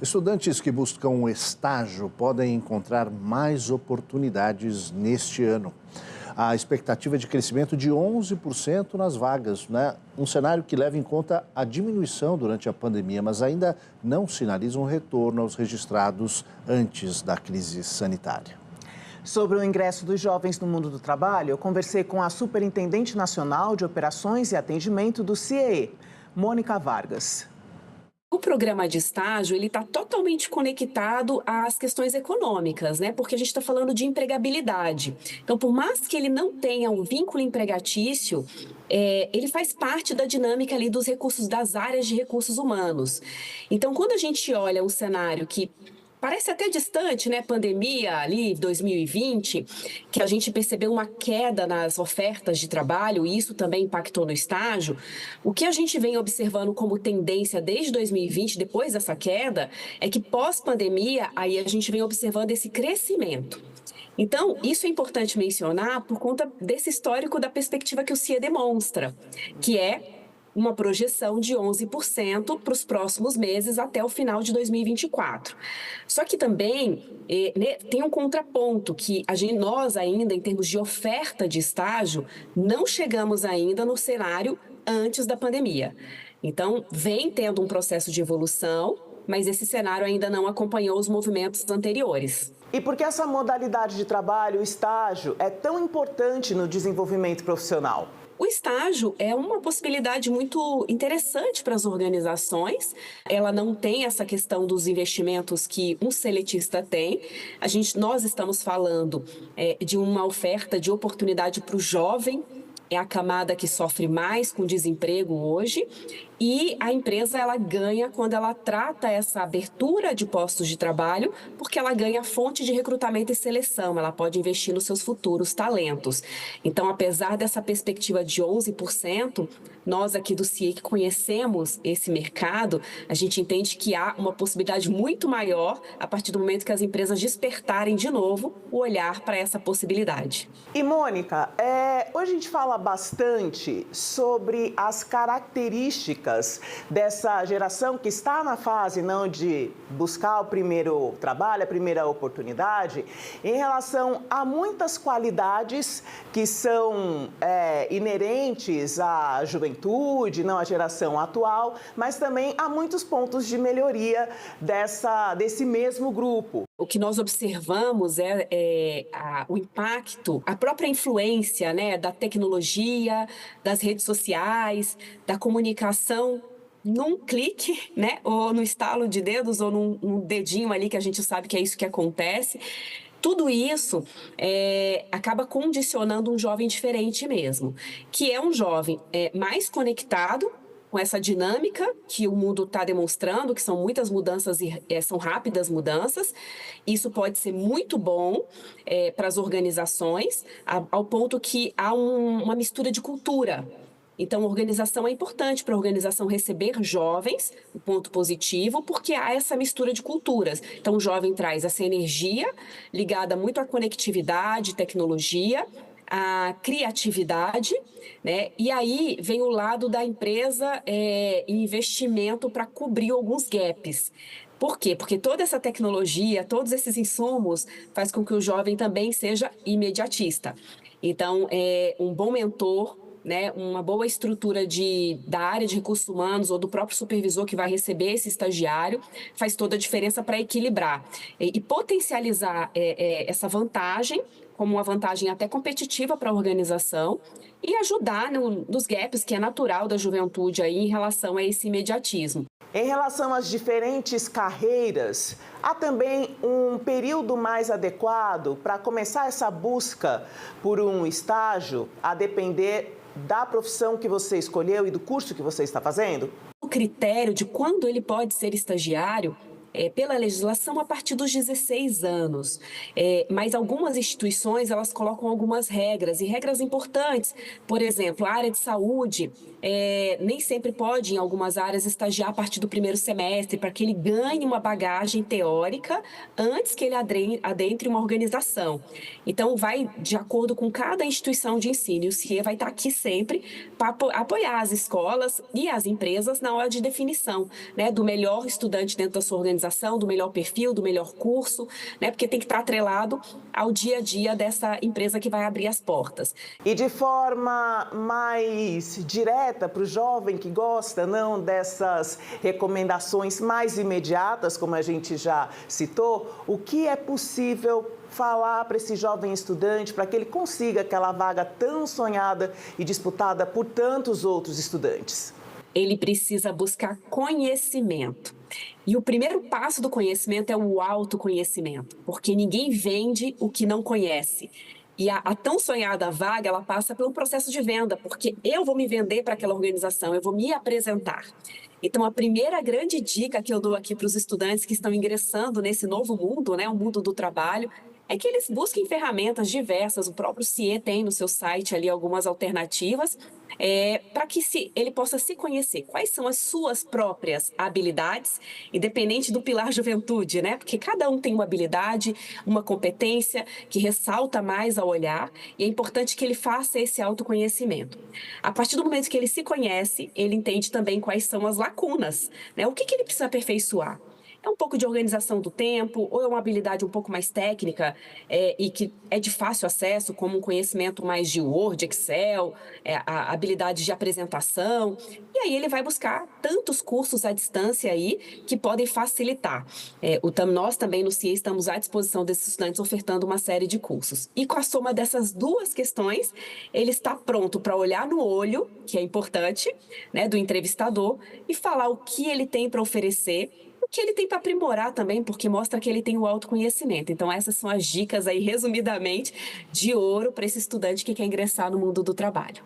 Estudantes que buscam um estágio podem encontrar mais oportunidades neste ano. A expectativa é de crescimento de 11% nas vagas, né? Um cenário que leva em conta a diminuição durante a pandemia, mas ainda não sinaliza um retorno aos registrados antes da crise sanitária. Sobre o ingresso dos jovens no mundo do trabalho, eu conversei com a Superintendente Nacional de Operações e Atendimento do CIEE, Mônica Vargas. O programa de estágio, ele está totalmente conectado às questões econômicas, né? Porque a gente está falando de empregabilidade. Então, por mais que ele não tenha um vínculo empregatício, ele faz parte da dinâmica ali dos recursos, das áreas de recursos humanos. Então, quando a gente olha um cenário que parece até distante, né? Pandemia ali, 2020, que a gente percebeu uma queda nas ofertas de trabalho e isso também impactou no estágio. O que a gente vem observando como tendência desde 2020, depois dessa queda, é que pós-pandemia, aí a gente vem observando esse crescimento. Então, isso é importante mencionar por conta desse histórico da perspectiva que o CIE demonstra, que é uma projeção de 11% para os próximos meses até o final de 2024. Só que também tem um contraponto que nós ainda, em termos de oferta de estágio, não chegamos ainda no cenário antes da pandemia. Então, vem tendo um processo de evolução, mas esse cenário ainda não acompanhou os movimentos anteriores. E por que essa modalidade de trabalho, o estágio, é tão importante no desenvolvimento profissional? O estágio é uma possibilidade muito interessante para as organizações. Ela não tem essa questão dos investimentos que um seletista tem. Nós estamos falando de uma oferta de oportunidade para o jovem. É a camada que sofre mais com desemprego hoje e a empresa ela ganha quando ela trata essa abertura de postos de trabalho, porque ela ganha fonte de recrutamento e seleção, ela pode investir nos seus futuros talentos. Então, apesar dessa perspectiva de 11%, nós aqui do CIE que conhecemos esse mercado, a gente entende que há uma possibilidade muito maior a partir do momento que as empresas despertarem de novo o olhar para essa possibilidade. E Mônica, hoje a gente fala bastante sobre as características dessa geração que está na fase não de buscar o primeiro trabalho, a primeira oportunidade, em relação a muitas qualidades que são inerentes à juventude, não à geração atual, mas também há muitos pontos de melhoria desse mesmo grupo. O que nós observamos o impacto, a própria influência, né, da tecnologia, das redes sociais, da comunicação num clique, né, ou no estalo de dedos, ou num dedinho ali que a gente sabe que é isso que acontece. Tudo isso acaba condicionando um jovem diferente mesmo, que é um jovem mais conectado, com essa dinâmica que o mundo está demonstrando, que são muitas mudanças e são rápidas mudanças. Isso pode ser muito bom para as organizações, ao ponto que há uma mistura de cultura. Então, a organização é importante para a organização receber jovens, um ponto positivo, porque há essa mistura de culturas. Então, o jovem traz essa energia ligada muito à conectividade, tecnologia, a criatividade, né? E aí vem o lado da empresa investimento para cobrir alguns gaps. Por quê? Porque toda essa tecnologia, todos esses insumos faz com que o jovem também seja imediatista. Então, um bom mentor, né, uma boa estrutura da área de recursos humanos ou do próprio supervisor que vai receber esse estagiário faz toda a diferença para equilibrar e potencializar essa vantagem como uma vantagem até competitiva para a organização e ajudar nos gaps que é natural da juventude aí em relação a esse imediatismo. Em relação às diferentes carreiras, há também um período mais adequado para começar essa busca por um estágio, a depender da profissão que você escolheu e do curso que você está fazendo? O critério de quando ele pode ser estagiário pela legislação a partir dos 16 anos, mas algumas instituições elas colocam algumas regras e regras importantes, por exemplo, a área de saúde nem sempre pode, em algumas áreas, estagiar a partir do primeiro semestre, para que ele ganhe uma bagagem teórica antes que ele adentre uma organização. Então, vai de acordo com cada instituição de ensino. E o CIE vai estar aqui sempre para apoiar as escolas e as empresas na hora de definição, né, do melhor estudante dentro da sua organização, do melhor perfil, do melhor curso, né, porque tem que estar atrelado ao dia a dia dessa empresa que vai abrir as portas. E de forma mais direta para o jovem que gosta, não dessas recomendações mais imediatas, como a gente já citou, o que é possível falar para esse jovem estudante para que ele consiga aquela vaga tão sonhada e disputada por tantos outros estudantes? Ele precisa buscar conhecimento. E o primeiro passo do conhecimento é o autoconhecimento, porque ninguém vende o que não conhece. E a tão sonhada vaga, ela passa por um processo de venda, porque eu vou me vender para aquela organização, eu vou me apresentar. Então, a primeira grande dica que eu dou aqui para os estudantes que estão ingressando nesse novo mundo, né, o mundo do trabalho, é que eles busquem ferramentas diversas. O próprio CIE tem no seu site ali algumas alternativas para que ele possa se conhecer. Quais são as suas próprias habilidades, independente do pilar juventude, né? Porque cada um tem uma habilidade, uma competência que ressalta mais ao olhar e é importante que ele faça esse autoconhecimento. A partir do momento que ele se conhece, ele entende também quais são as lacunas, né? O que ele precisa aperfeiçoar? É um pouco de organização do tempo, ou é uma habilidade um pouco mais técnica e que é de fácil acesso, como um conhecimento mais de Word, Excel, a habilidade de apresentação. E aí ele vai buscar tantos cursos à distância aí que podem facilitar. Nós também no CIE estamos à disposição desses estudantes ofertando uma série de cursos. E com a soma dessas duas questões, ele está pronto para olhar no olho, que é importante, né, do entrevistador, e falar o que ele tem para oferecer, que ele tem para aprimorar também, porque mostra que ele tem o autoconhecimento. Então, essas são as dicas aí, resumidamente, de ouro para esse estudante que quer ingressar no mundo do trabalho.